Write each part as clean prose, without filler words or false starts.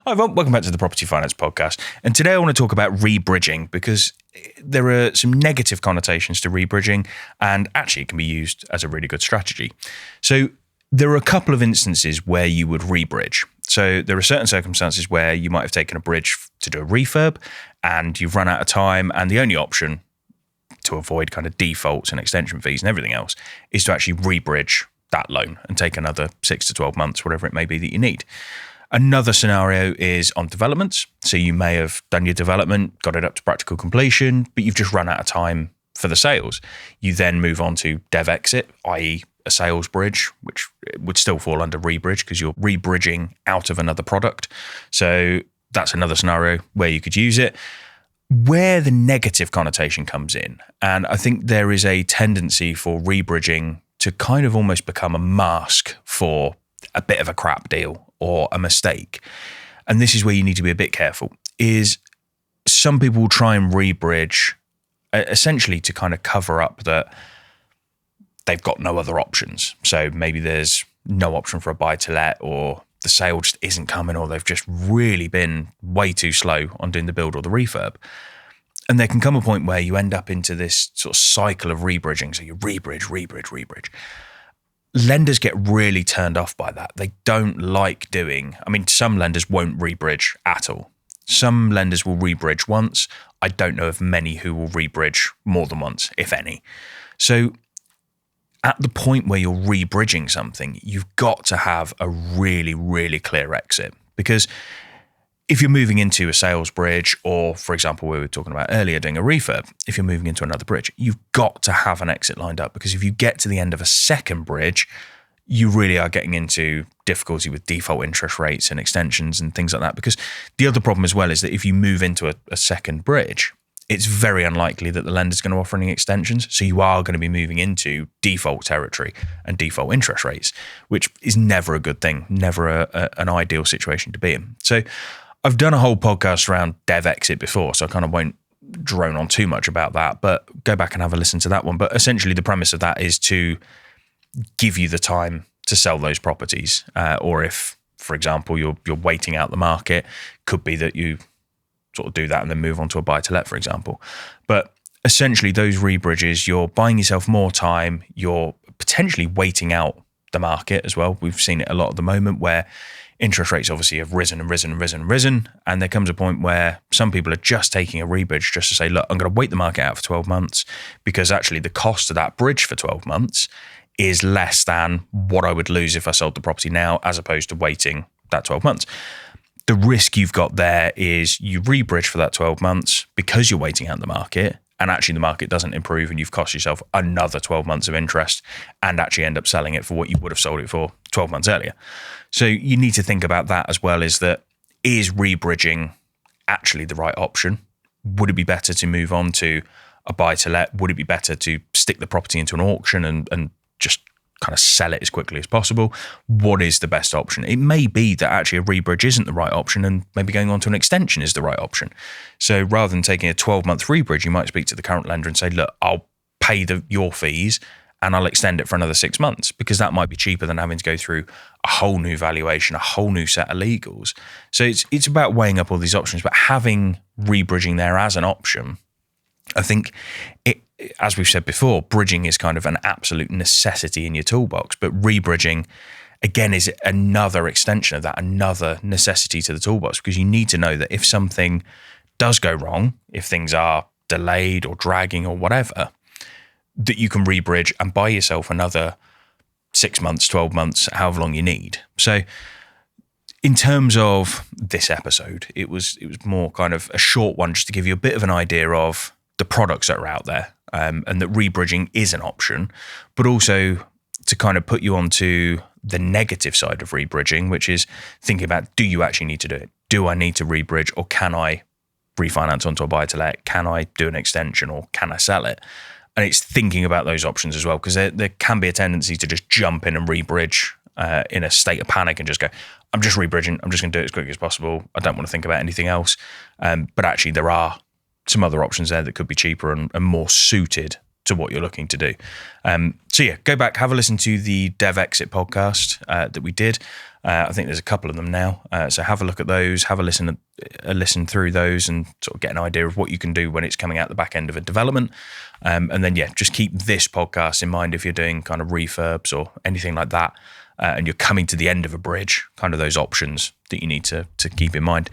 Hi everyone, welcome back to the Property Finance Podcast. And today I want to talk about rebridging because there are some negative connotations to rebridging and actually it can be used as a really good strategy. So there are a couple of instances where you would rebridge. So there are certain circumstances where you might have taken a bridge to do a refurb and you've run out of time, and the only option to avoid kind of defaults and extension fees and everything else is to actually rebridge that loan and take another 6 to 12 months, whatever it may be that you need. Another scenario is on developments. So you may have done your development, got it up to practical completion, but you've just run out of time for the sales. You then move on to dev exit, i.e. a sales bridge, which would still fall under rebridge because you're rebridging out of another product. So that's another scenario where you could use it. Where the negative connotation comes in, and I think there is a tendency for rebridging to kind of almost become a mask for a bit of a crap deal or a mistake. And this is where you need to be a bit careful, is some people will try and rebridge essentially to kind of cover up that they've got no other options. So maybe there's no option for a buy-to-let, or the sale just isn't coming, or they've just really been way too slow on doing the build or the refurb. And there can come a point where you end up into this sort of cycle of rebridging. So you rebridge. Lenders get really turned off by that. They don't like some lenders won't rebridge at all. Some lenders will rebridge once. I don't know of many who will rebridge more than once, if any. So at the point where you're rebridging something, you've got to have a really, really clear exit. Because if you're moving into a sales bridge, or for example, we were talking about earlier doing a refurb, if you're moving into another bridge, you've got to have an exit lined up, because if you get to the end of a second bridge, you really are getting into difficulty with default interest rates and extensions and things like that. Because the other problem as well is that if you move into a second bridge, it's very unlikely that the lender's going to offer any extensions. So you are going to be moving into default territory and default interest rates, which is never a good thing, never an ideal situation to be in. So I've done a whole podcast around dev exit before, so I kind of won't drone on too much about that, but go back and have a listen to that one. But essentially the premise of that is to give you the time to sell those properties. Or if, for example, you're waiting out the market, could be that you sort of do that and then move on to a buy-to-let, for example. But essentially those rebridges, you're buying yourself more time, you're potentially waiting out the market as well. We've seen it a lot at the moment where interest rates obviously have risen, and there comes a point where some people are just taking a rebridge just to say, look, I'm going to wait the market out for 12 months because actually the cost of that bridge for 12 months is less than what I would lose if I sold the property now, as opposed to waiting that 12 months. The risk you've got there is you rebridge for that 12 months because you're waiting out the market, and actually the market doesn't improve and you've cost yourself another 12 months of interest and actually end up selling it for what you would have sold it for 12 months earlier. So you need to think about that as well, is rebridging actually the right option? Would it be better to move on to a buy-to-let? Would it be better to stick the property into an auction and just kind of sell it as quickly as possible? What is the best option? It may be that actually a rebridge isn't the right option and maybe going on to an extension is the right option. So rather than taking a 12-month rebridge, you might speak to the current lender and say, look, I'll pay your fees and I'll extend it for another 6 months, because that might be cheaper than having to go through a whole new valuation, a whole new set of legals. So it's about weighing up all these options, but having rebridging there as an option, I think as we've said before, bridging is kind of an absolute necessity in your toolbox, but rebridging, again, is another extension of that, another necessity to the toolbox, because you need to know that if something does go wrong, if things are delayed or dragging or whatever, that you can rebridge and buy yourself another 6 months, 12 months, however long you need. So in terms of this episode, it was more kind of a short one just to give you a bit of an idea of the products that are out there, and that rebridging is an option, but also to kind of put you onto the negative side of rebridging, which is thinking about, do you actually need to do it? Do I need to rebridge, or can I refinance onto a buy-to-let? Can I do an extension, or can I sell it? And it's thinking about those options as well, because there can be a tendency to just jump in and rebridge in a state of panic and just go, I'm just rebridging, I'm just going to do it as quickly as possible. I don't want to think about anything else. But actually there are some other options there that could be cheaper and more suited to what you're looking to do. So yeah, go back, have a listen to the Dev Exit podcast that we did. I think there's a couple of them now. So have a look at those, have a listen through those, and sort of get an idea of what you can do when it's coming out the back end of a development. And then, just keep this podcast in mind if you're doing kind of refurbs or anything like that, and you're coming to the end of a bridge, kind of those options that you need to keep in mind.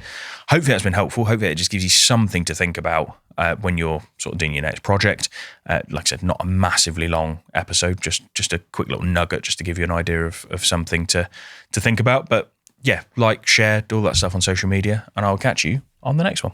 Hopefully that's been helpful. Hopefully it just gives you something to think about when you're sort of doing your next project. Like I said, not a massively long episode, just a quick little nugget just to give you an idea of something to think about. But yeah, like, share, do all that stuff on social media, and I'll catch you on the next one.